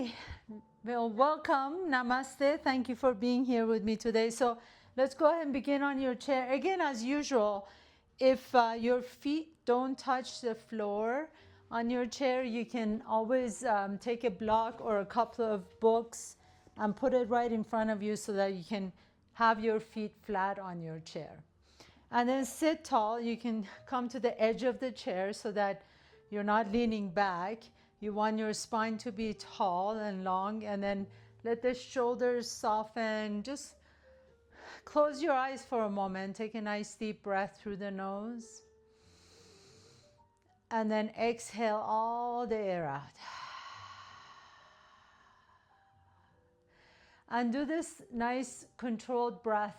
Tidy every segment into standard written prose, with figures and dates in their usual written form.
Okay, well, welcome, namaste. Thank you for being here with me today. So let's go ahead and begin on your chair. Again, as usual, if your feet don't touch the floor on your chair, you can always take a block or a couple of books and put it right in front of you so that you can have your feet flat on your chair. And then sit tall. You can come to the edge of the chair so that you're not leaning back. You want your spine to be tall and long, and then let the shoulders soften. Just close your eyes for a moment. Take a nice deep breath through the nose. And then exhale all the air out. And do this nice controlled breath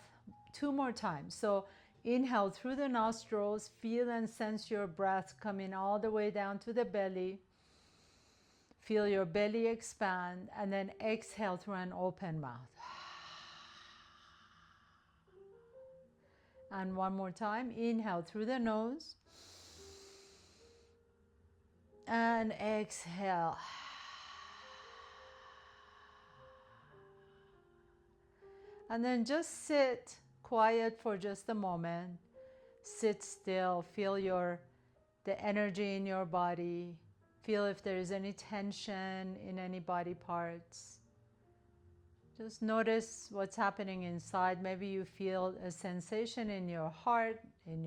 2 more times. So inhale through the nostrils, feel and sense your breath coming all the way down to the belly. Feel your belly expand, and then exhale through an open mouth. And one more time, inhale through the nose. And exhale. And then just sit quiet for just a moment. Sit still, feel the energy in your body. Feel if there is any tension in any body parts. Just notice what's happening inside. Maybe you feel a sensation in your heart, in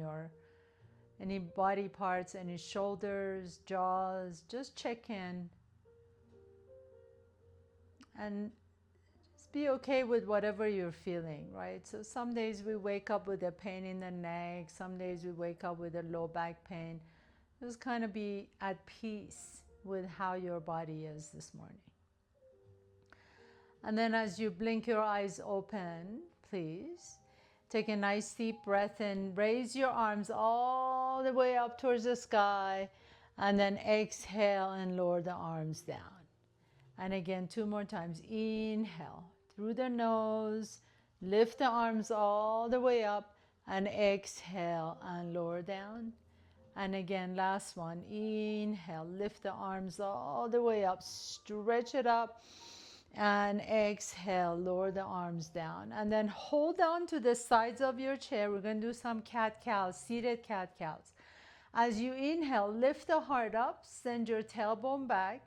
any body parts, any shoulders, jaws. Just check in. And just be okay with whatever you're feeling, right? So some days we wake up with a pain in the neck. Some days we wake up with a low back pain. Just kind of be at peace with how your body is this morning. And then as you blink your eyes open, please take a nice deep breath in. Raise your arms all the way up towards the sky, and then exhale and lower the arms down. And again, 2 more times. Inhale through the nose, lift the arms all the way up, and exhale and lower down. And again, last one. Inhale, lift the arms all the way up, stretch it up, and exhale, lower the arms down. And then hold on to the sides of your chair. We're going to do some cat-cows, seated cat-cows. As you inhale, lift the heart up, send your tailbone back,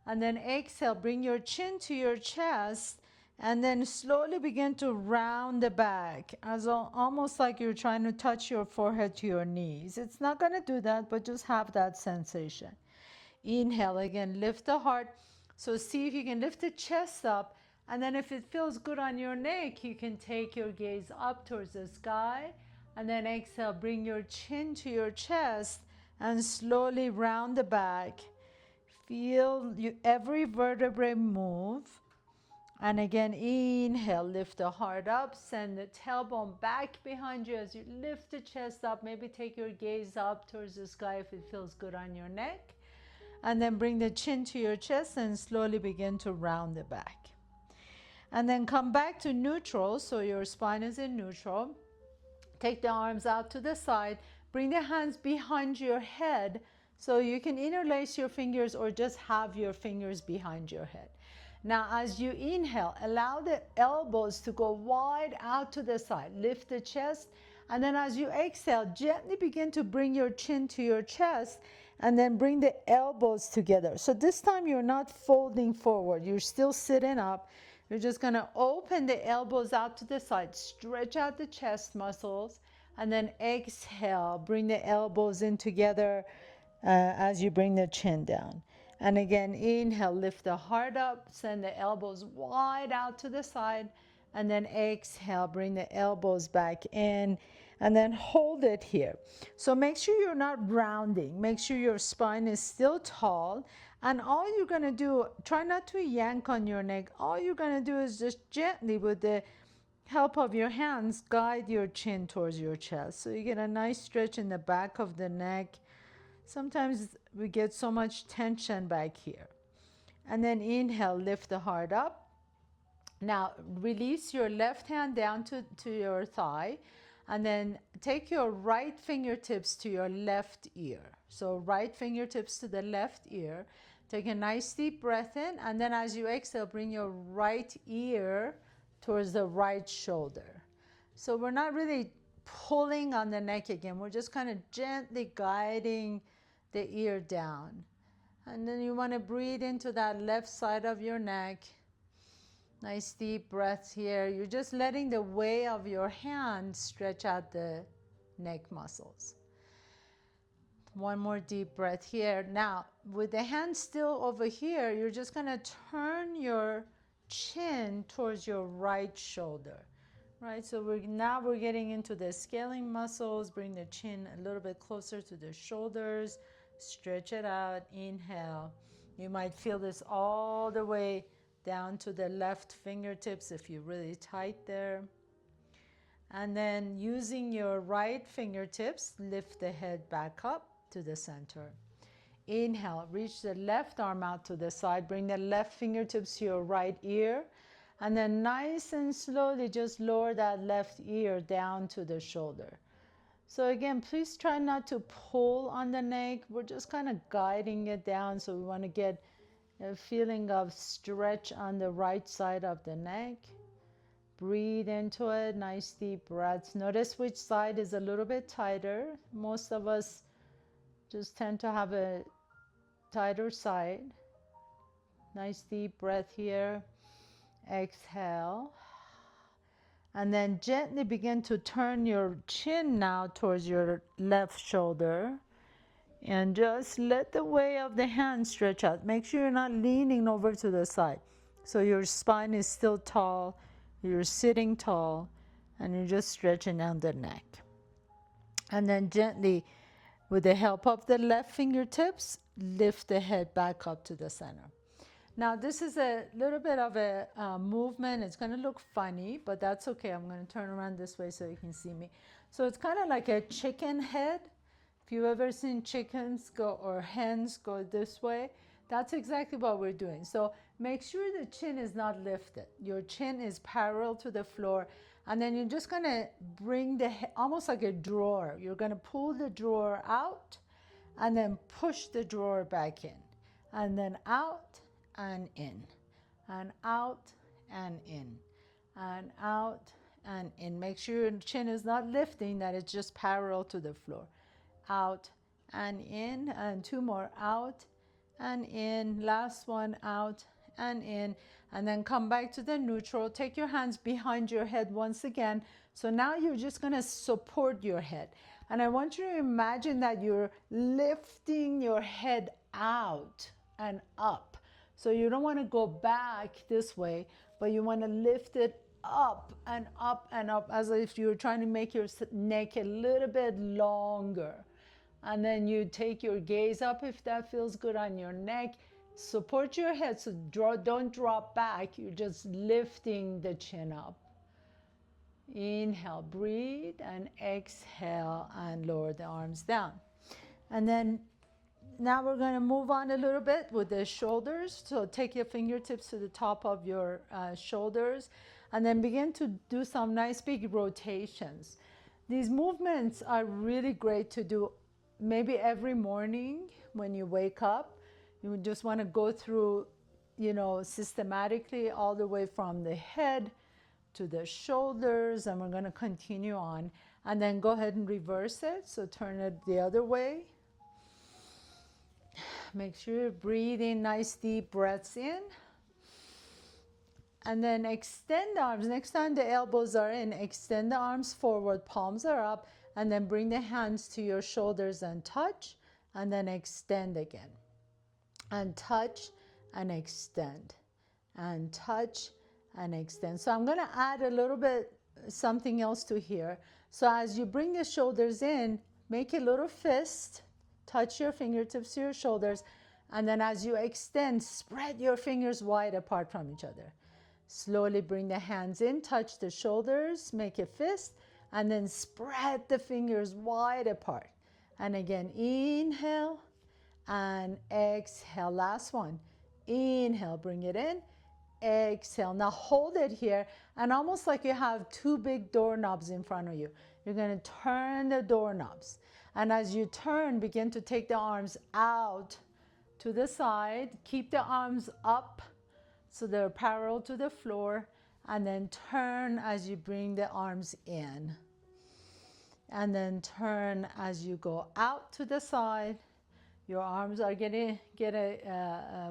and then exhale, bring your chin to your chest, and then slowly begin to round the back, as almost like you're trying to touch your forehead to your knees. It's not going to do that, but just have that sensation. Inhale again, lift the heart. So see if you can lift the chest up, and then if it feels good on your neck, you can take your gaze up towards the sky, and then exhale, bring your chin to your chest, and slowly round the back. Feel every vertebrae move. And again, inhale, lift the heart up, send the tailbone back behind you as you lift the chest up. Maybe take your gaze up towards the sky if it feels good on your neck. And then bring the chin to your chest and slowly begin to round the back. And then come back to neutral, so your spine is in neutral. Take the arms out to the side. Bring the hands behind your head so you can interlace your fingers or just have your fingers behind your head. Now, as you inhale, allow the elbows to go wide out to the side. Lift the chest. And then as you exhale, gently begin to bring your chin to your chest and then bring the elbows together. So this time you're not folding forward. You're still sitting up. You're just going to open the elbows out to the side. Stretch out the chest muscles. And then exhale. Bring the elbows in together as you bring the chin down. And again, inhale, lift the heart up, send the elbows wide out to the side, and then exhale, bring the elbows back in, and then hold it here. So make sure you're not rounding. Make sure your spine is still tall, and all you're going to do, try not to yank on your neck. All you're going to do is just gently, with the help of your hands, guide your chin towards your chest. So you get a nice stretch in the back of the neck. Sometimes we get so much tension back here. And then inhale, lift the heart up. Now release your left hand down to your thigh, and then take your right fingertips to your left ear. So right fingertips to the left ear. Take a nice deep breath in, and then as you exhale, bring your right ear towards the right shoulder. So we're not really pulling on the neck again. We're just kind of gently guiding the ear down. And then you want to breathe into that left side of your neck. Nice deep breaths here. You're just letting the weight of your hand stretch out the neck muscles. One more deep breath here. Now, with the hand still over here, you're just going to turn your chin towards your right shoulder. Right? So now we're getting into the scaling muscles. Bring the chin a little bit closer to the shoulders. Stretch it out. Inhale. You might feel this all the way down to the left fingertips if you're really tight there. And then using your right fingertips, lift the head back up to the center. Inhale, reach the left arm out to the side. Bring the left fingertips to your right ear. And then nice and slowly just lower that left ear down to the shoulder. So again, please try not to pull on the neck. We're just kind of guiding it down. So we want to get a feeling of stretch on the right side of the neck. Breathe into it, nice deep breaths. Notice which side is a little bit tighter. Most of us just tend to have a tighter side. Nice deep breath here. Exhale. And then gently begin to turn your chin now towards your left shoulder. And just let the weight of the hand stretch out. Make sure you're not leaning over to the side. So your spine is still tall. You're sitting tall. And you're just stretching out the neck. And then gently, with the help of the left fingertips, lift the head back up to the center. Now this is a little bit of a movement. It's going to look funny, but that's okay. I'm going to turn around this way so you can see me. So it's kind of like a chicken head. If you've ever seen chickens go or hens go this way, that's exactly what we're doing. So make sure the chin is not lifted. Your chin is parallel to the floor. And then you're just going to bring the head, almost like a drawer. You're going to pull the drawer out and then push the drawer back in. And then out and in. And out and in. And out and in. Make sure your chin is not lifting, that it's just parallel to the floor. Out and in. And two more. Out and in. Last one. Out and in. And then come back to the neutral. Take your hands behind your head once again. So now you're just going to support your head. And I want you to imagine that you're lifting your head out and up. So you don't want to go back this way, but you want to lift it up and up and up, as if you're trying to make your neck a little bit longer. And then you take your gaze up if that feels good on your neck. Support your head, so don't drop back. You're just lifting the chin up. Inhale, breathe, and exhale, and lower the arms down. And then now we're going to move on a little bit with the shoulders. So take your fingertips to the top of your shoulders, and then begin to do some nice big rotations. These movements are really great to do maybe every morning when you wake up. You just want to go through, systematically all the way from the head to the shoulders, and we're going to continue on. And then go ahead and reverse it. So turn it the other way. Make sure you're breathing nice deep breaths in. And then extend the arms. Next time the elbows are in, extend the arms forward, palms are up, and then bring the hands to your shoulders and touch, and then extend again. And touch and extend. And touch and extend. So I'm going to add a little bit something else to here. So as you bring the shoulders in, make a little fist, touch your fingertips to your shoulders, and then as you extend, spread your fingers wide apart from each other. Slowly bring the hands in, touch the shoulders, make a fist, and then spread the fingers wide apart. And again, inhale and exhale. Last one. Inhale, bring it in. Exhale. Now hold it here, and almost like you have two big doorknobs in front of you. You're going to turn the doorknobs. And as you turn, begin to take the arms out to the side. Keep the arms up so they're parallel to the floor, and then turn as you bring the arms in. And then turn as you go out to the side. Your arms are getting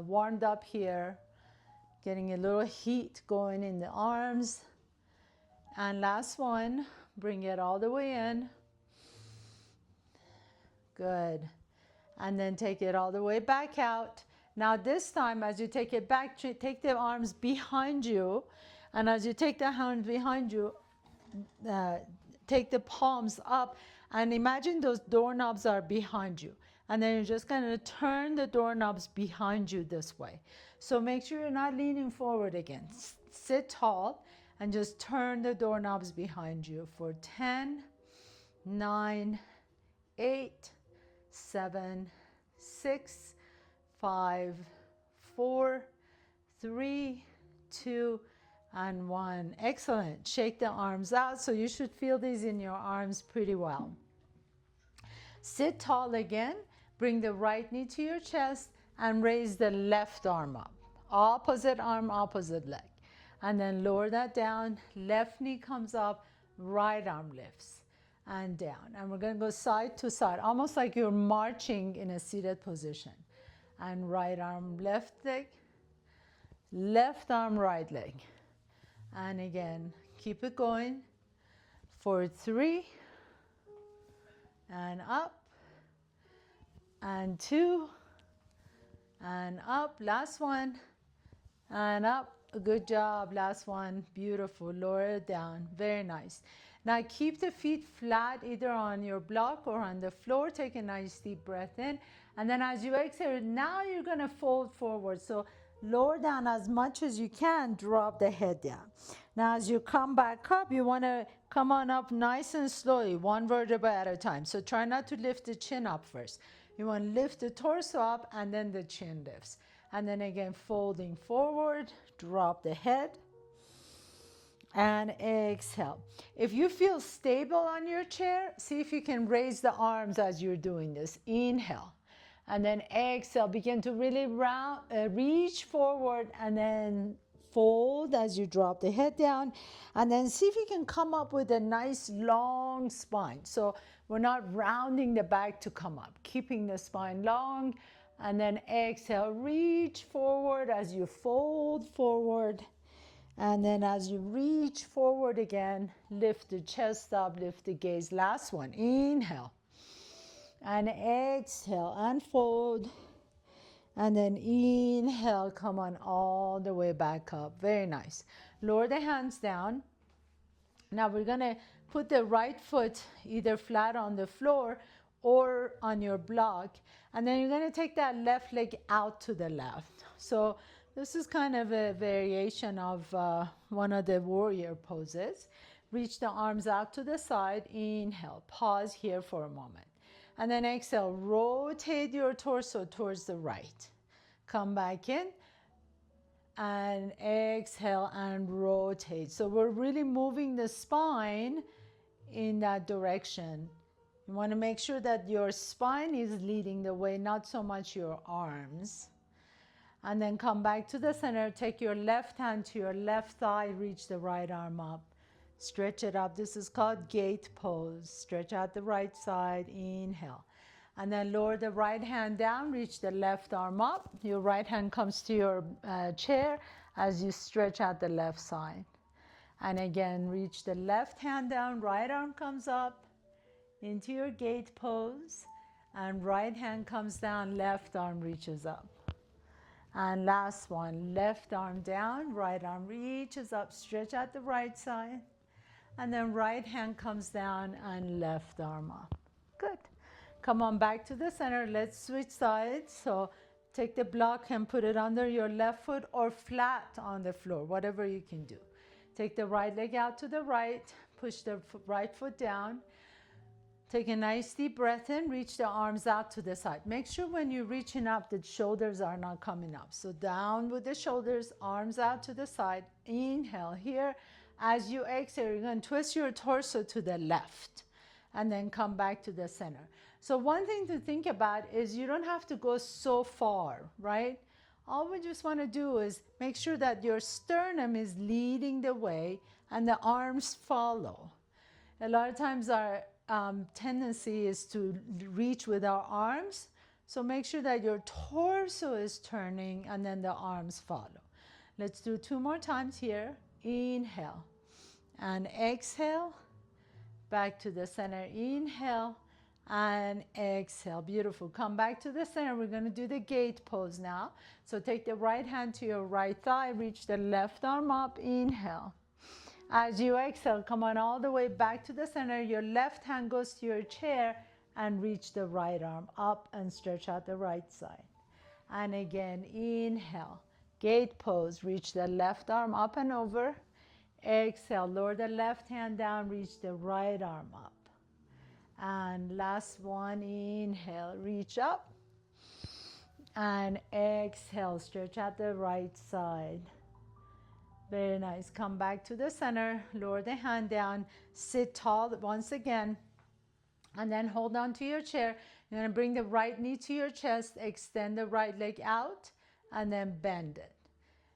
warmed up here, getting a little heat going in the arms. And last one, bring it all the way in. Good. And then take it all the way back out. Now this time, as you take it back, take the arms behind you. And as you take the hands behind you, take the palms up. And imagine those doorknobs are behind you. And then you're just going to turn the doorknobs behind you this way. So make sure you're not leaning forward again. Sit tall and just turn the doorknobs behind you for 10, 9, 8, 7, 6, 5, 4, 3, 2, and 1. Excellent. Shake the arms out. So you should feel these in your arms pretty well. Sit tall again. Bring the right knee to your chest and raise the left arm up. Opposite arm, opposite leg. And then lower that down. Left knee comes up, right arm lifts and down. And we're going to go side to side, almost like you're marching in a seated position. And right arm, left leg, left arm, right leg. And again, keep it going for 3, and up, and 2, and up. Last one, and up. Good job. Last one. Beautiful. Lower it down. Very nice. Now keep the feet flat either on your block or on the floor. Take a nice deep breath in. And then as you exhale, now you're going to fold forward. So lower down as much as you can. Drop the head down. Now as you come back up, you want to come on up nice and slowly, one vertebra at a time. So try not to lift the chin up first. You want to lift the torso up and then the chin lifts. And then again, folding forward, drop the head, and exhale. If you feel stable on your chair, see if you can raise the arms as you're doing this. Inhale, and then exhale. Begin to really reach forward, and then fold as you drop the head down. And then see if you can come up with a nice long spine. So we're not rounding the back to come up, keeping the spine long. And then exhale, reach forward as you fold forward. And then as you reach forward again, lift the chest up, lift the gaze. Last one, inhale. And exhale and fold. And then inhale, come on all the way back up. Very nice. Lower the hands down. Now we're gonna put the right foot either flat on the floor or on your block. And then you're going to take that left leg out to the left. So this is kind of a variation of one of the warrior poses. Reach the arms out to the side. Inhale. Pause here for a moment. And then exhale. Rotate your torso towards the right. Come back in. And exhale and rotate. So we're really moving the spine in that direction. You want to make sure that your spine is leading the way, not so much your arms. And then come back to the center. Take your left hand to your left thigh. Reach the right arm up. Stretch it up. This is called gate pose. Stretch out the right side. Inhale. And then lower the right hand down. Reach the left arm up. Your right hand comes to your chair as you stretch out the left side. And again, reach the left hand down. Right arm comes up into your gate pose, and right hand comes down, left arm reaches up. And last one, left arm down, right arm reaches up, stretch out the right side, and then right hand comes down and left arm up. Good. Come on back to the center. Let's switch sides. So take the block and put it under your left foot or flat on the floor, whatever you can do. Take the right leg out to the right, push the right foot down. Take a nice deep breath in, reach the arms out to the side. Make sure when you're reaching up, the shoulders are not coming up. So down with the shoulders, arms out to the side. Inhale here. As you exhale, you're going to twist your torso to the left and then come back to the center. So one thing to think about is you don't have to go so far, right? All we just want to do is make sure that your sternum is leading the way and the arms follow. A lot of times our tendency is to reach with our arms. So make sure that your torso is turning and then the arms follow. Let's do 2 more times here. Inhale and exhale. Back to the center. Inhale and exhale. Beautiful. Come back to the center. We're going to do the gate pose now. So take the right hand to your right thigh. Reach the left arm up. Inhale. As you exhale, come on all the way back to the center. Your left hand goes to your chair and reach the right arm up and stretch out the right side. And again, inhale. Gate pose. Reach the left arm up and over. Exhale. Lower the left hand down. Reach the right arm up. And last one, inhale, reach up. And exhale, stretch out the right side. Very nice. Come back to the center, lower the hand down, sit tall once again, and then hold on to your chair. You're going to bring the right knee to your chest, extend the right leg out, and then bend it.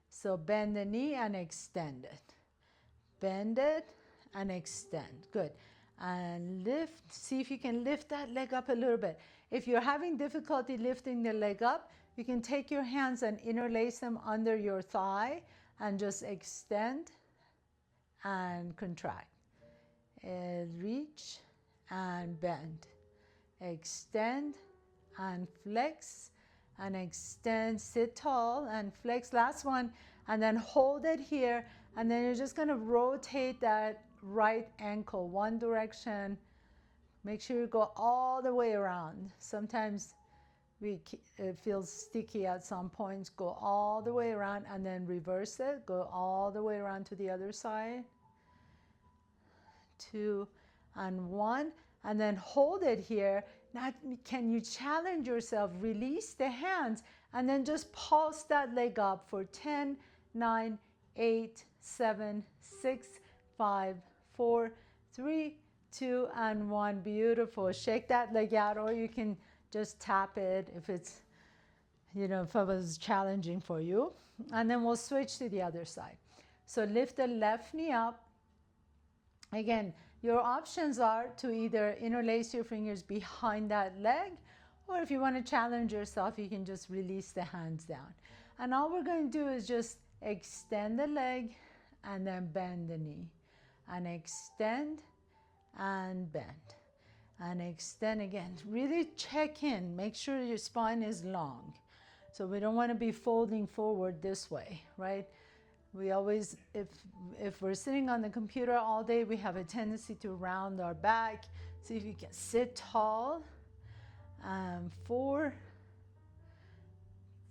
So bend the knee and extend it. Bend it and extend. Good. And lift. See if you can lift that leg up a little bit. If you're having difficulty lifting the leg up, you can take your hands and interlace them under your thigh and just extend and contract. And reach and bend. Extend and flex and extend. Sit tall and flex. Last one. And then hold it here. And then you're just going to rotate that right ankle one direction. Make sure you go all the way around. Sometimes it feels sticky at some points. Go all the way around and then reverse it. Go all the way around to the other side. 2 and 1. And then hold it here. Now, can you challenge yourself? Release the hands and then just pulse that leg up for 10, 9, 8, 7, 6, 5, 4, 3, 2, and 1. Beautiful. Shake that leg out, or you can just tap it if it's, if it was challenging for you. And then we'll switch to the other side. So lift the left knee up. Again, your options are to either interlace your fingers behind that leg, or if you want to challenge yourself, you can just release the hands down. And all we're going to do is just extend the leg and then bend the knee. And extend and bend. And extend again. Really check in. Make sure your spine is long. So we don't want to be folding forward this way, right? We always, if we're sitting on the computer all day, we have a tendency to round our back. See if you can sit tall. 4,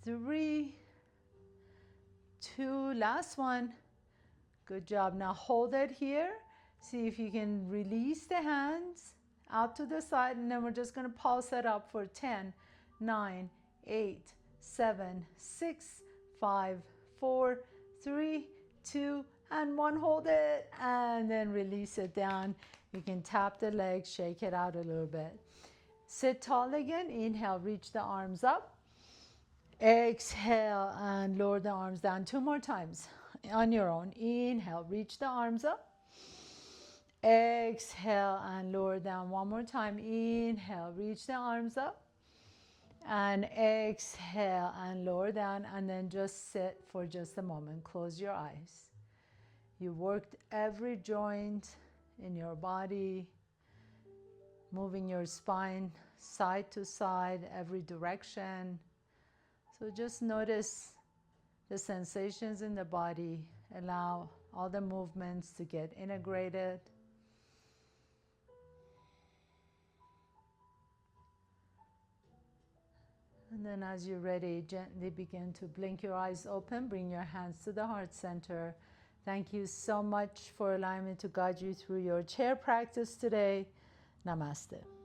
3, 2, last one. Good job. Now hold it here. See if you can release the hands out to the side, and then we're just going to pulse it up for 10, 9, 8, 7, 6, 5, 4, 3, 2, and 1. Hold it, and then release it down. You can tap the legs, shake it out a little bit. Sit tall again. Inhale, reach the arms up. Exhale, and lower the arms down. 2 more times on your own. Inhale, reach the arms up. Exhale and lower down. 1 more time. Inhale, reach the arms up. And exhale and lower down, and then just sit for just a moment. Close your eyes. You worked every joint in your body, moving your spine side to side, every direction. So just notice the sensations in the body. Allow all the movements to get integrated. And then as you're ready, gently begin to blink your eyes open. Bring your hands to the heart center. Thank you so much for allowing me to guide you through your chair practice today. Namaste.